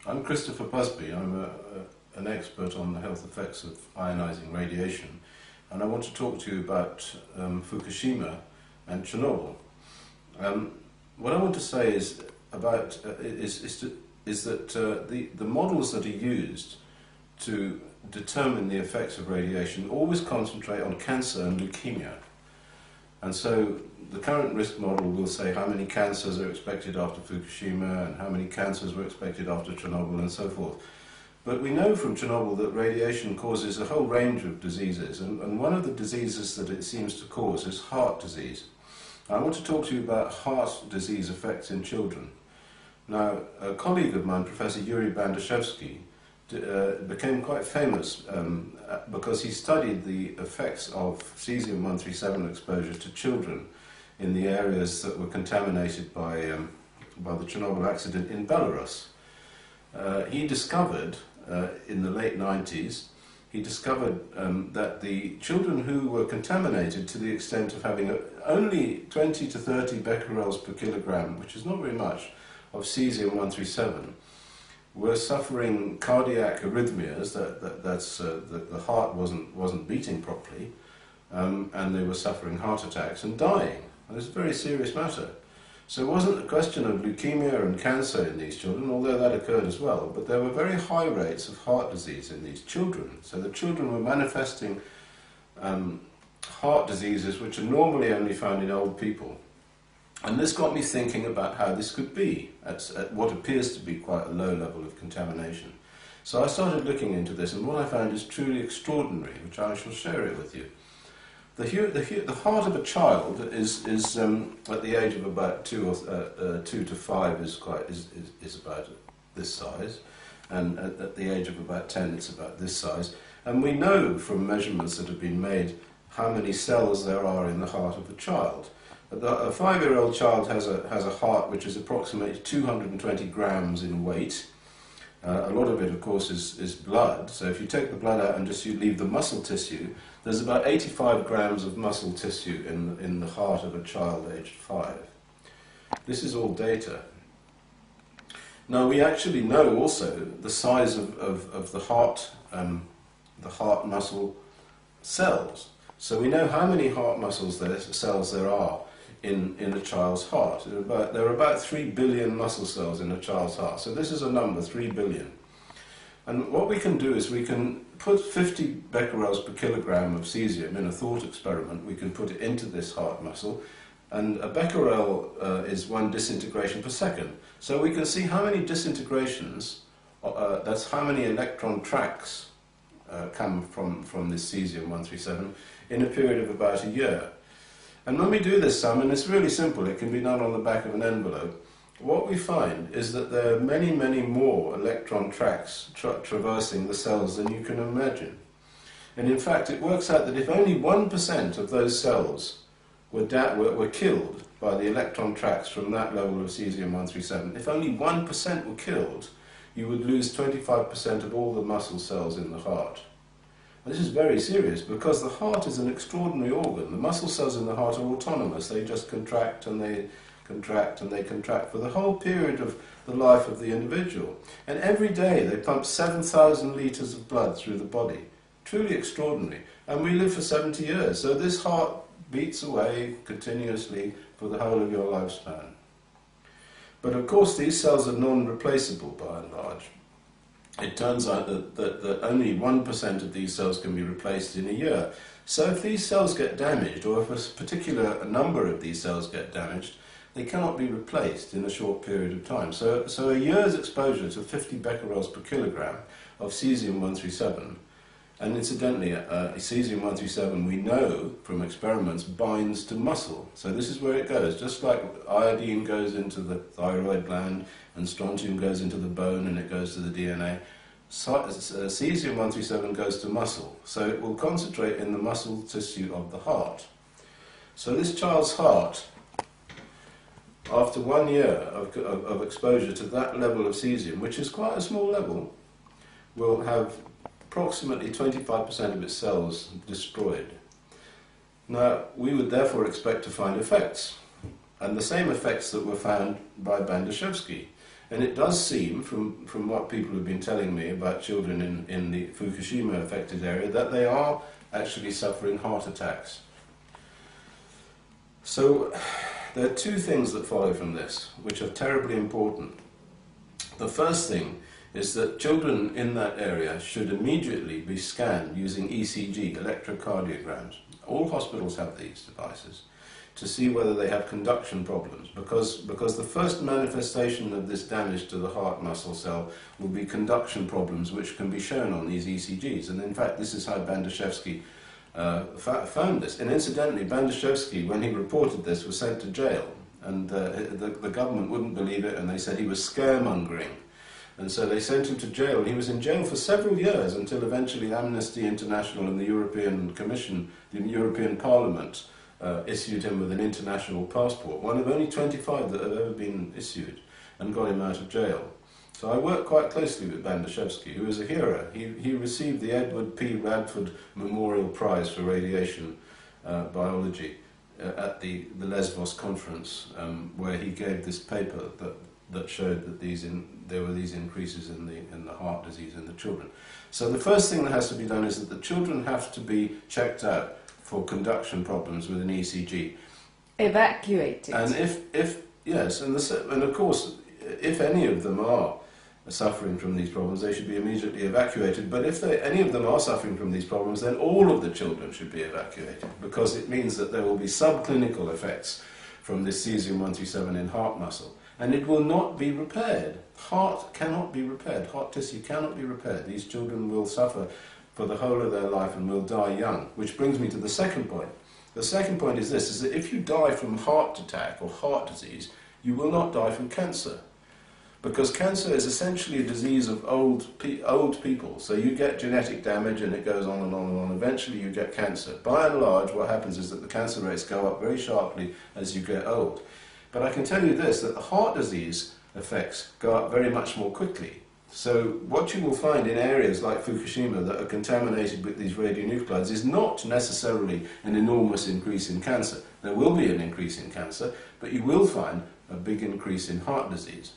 I'm Christopher Busby. I'm an expert on the health effects of ionizing radiation, and I want to talk to you about Fukushima and Chernobyl. What I want to say is that the models that are used to determine the effects of radiation always concentrate on cancer and leukemia. And so the current risk model will say how many cancers are expected after Fukushima and how many cancers were expected after Chernobyl and so forth. But we know from Chernobyl that radiation causes a whole range of diseases, and one of the diseases that it seems to cause is heart disease. I want to talk to you about heart disease effects in children. Now, a colleague of mine, Professor Yuri Bandashevsky, became quite famous because he studied the effects of cesium-137 exposure to children in the areas that were contaminated by the Chernobyl accident in Belarus. He discovered, in the late 90s, he discovered that the children who were contaminated to the extent of having only 20 to 30 becquerels per kilogram, which is not very much, of cesium-137, were suffering cardiac arrhythmias, the heart wasn't beating properly, and they were suffering heart attacks and dying. And it's a very serious matter. So it wasn't a question of leukemia and cancer in these children, although that occurred as well, but there were very high rates of heart disease in these children. So the children were manifesting heart diseases which are normally only found in old people. And this got me thinking about how this could be at what appears to be quite a low level of contamination. So I started looking into this, and what I found is truly extraordinary, which I shall share it with you. The heart of a child is at the age of about 2 to 5 is about this size, and at the age of about 10 it's about this size. And we know from measurements that have been made how many cells there are in the heart of a child. A 5-year-old child has a heart which is approximately 220 grams in weight. A lot of it, of course, is blood. So if you take the blood out and just you leave the muscle tissue, there's about 85 grams of muscle tissue in the heart of a child aged 5. This is all data. Now we actually know also the size of the heart muscle cells. So we know how many heart cells there are in a child's heart. There are about 3 billion muscle cells in a child's heart. So this is a number, 3 billion. And what we can do is we can put 50 becquerels per kilogram of cesium in a thought experiment. We can put it into this heart muscle, and a becquerel is 1 disintegration per second. So we can see how many disintegrations, that's how many electron tracks come from this cesium-137 in a period of about a year. And when we do this sum, and it's really simple, it can be done on the back of an envelope, what we find is that there are many, many more electron tracks traversing the cells than you can imagine. And in fact, it works out that if only 1% of those cells were killed by the electron tracks from that level of cesium-137, if only 1% were killed, you would lose 25% of all the muscle cells in the heart. This is very serious because the heart is an extraordinary organ. The muscle cells in the heart are autonomous. They just contract and they contract and they contract for the whole period of the life of the individual. And every day they pump 7,000 litres of blood through the body. Truly extraordinary. And we live for 70 years. So this heart beats away continuously for the whole of your lifespan. But of course these cells are non-replaceable by and large. It turns out that only 1% of these cells can be replaced in a year. So if these cells get damaged, or if a particular number of these cells get damaged, they cannot be replaced in a short period of time. So a year's exposure to 50 becquerels per kilogram of cesium-137, and incidentally, cesium-137 we know from experiments binds to muscle. So this is where it goes. Just like iodine goes into the thyroid gland and strontium goes into the bone and it goes to the DNA, cesium-137 goes to muscle. So it will concentrate in the muscle tissue of the heart. So this child's heart, after 1 year of exposure to that level of cesium, which is quite a small level, will have approximately 25% of its cells destroyed. Now, we would therefore expect to find effects, and the same effects that were found by Bandashevsky. And it does seem, from what people have been telling me about children in the Fukushima affected area, that they are actually suffering heart attacks. So there are two things that follow from this, which are terribly important. The first thing is that children in that area should immediately be scanned using ECG, electrocardiograms. All hospitals have these devices, to see whether they have conduction problems, because the first manifestation of this damage to the heart muscle cell will be conduction problems, which can be shown on these ECGs. And in fact, this is how Bandashevsky found this. And incidentally, Bandashevsky, when he reported this, was sent to jail, and the government wouldn't believe it, and they said he was scaremongering. And so they sent him to jail, and he was in jail for several years until eventually Amnesty International and the European Commission, the European Parliament, issued him with an international passport, one of only 25 that have ever been issued, and got him out of jail. So I worked quite closely with Bandashevsky, who is a hero. He received the Edward P. Radford Memorial Prize for Radiation Biology at the Lesbos conference, where he gave this paper that showed that there were these increases in the heart disease in the children. So the first thing that has to be done is that the children have to be checked out for conduction problems with an ECG. Evacuated. And and of course, if any of them are suffering from these problems, they should be immediately evacuated. But if any of them are suffering from these problems, then all of the children should be evacuated, because it means that there will be subclinical effects from this cesium-137 in heart muscle. And it will not be repaired. Heart cannot be repaired. Heart tissue cannot be repaired. These children will suffer for the whole of their life and will die young. Which brings me to the second point. The second point is this, is that if you die from heart attack or heart disease, you will not die from cancer. Because cancer is essentially a disease of old people. So you get genetic damage and it goes on and on and on. Eventually you get cancer. By and large, what happens is that the cancer rates go up very sharply as you get old. But I can tell you this, that the heart disease effects go up very much more quickly. So what you will find in areas like Fukushima that are contaminated with these radionuclides is not necessarily an enormous increase in cancer. There will be an increase in cancer, but you will find a big increase in heart disease.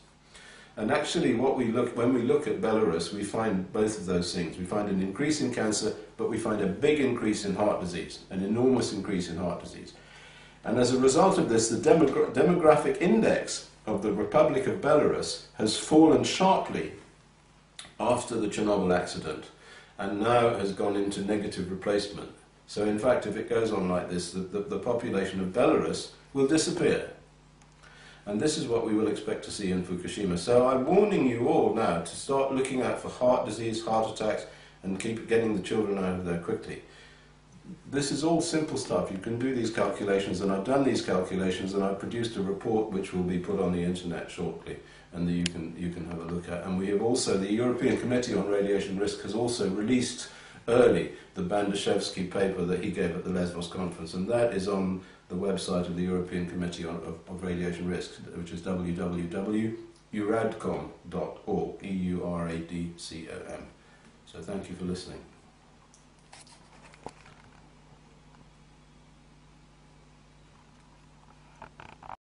And actually when we look at Belarus, we find both of those things. We find an increase in cancer, but we find a big increase in heart disease, an enormous increase in heart disease. And as a result of this, the demographic index of the Republic of Belarus has fallen sharply after the Chernobyl accident, and now has gone into negative replacement. So in fact, if it goes on like this, the population of Belarus will disappear. And this is what we will expect to see in Fukushima. So I'm warning you all now to start looking out for heart disease, heart attacks, and keep getting the children out of there quickly. This is all simple stuff. You can do these calculations, and I've done these calculations, and I've produced a report which will be put on the internet shortly, and that you can have a look at. And we have also, the European Committee on Radiation Risk has also released early the Bandashevsky paper that he gave at the Lesbos conference, and that is on the website of the European Committee of Radiation Risk, which is www.euradcom.org, EURADCOM. So thank you for listening.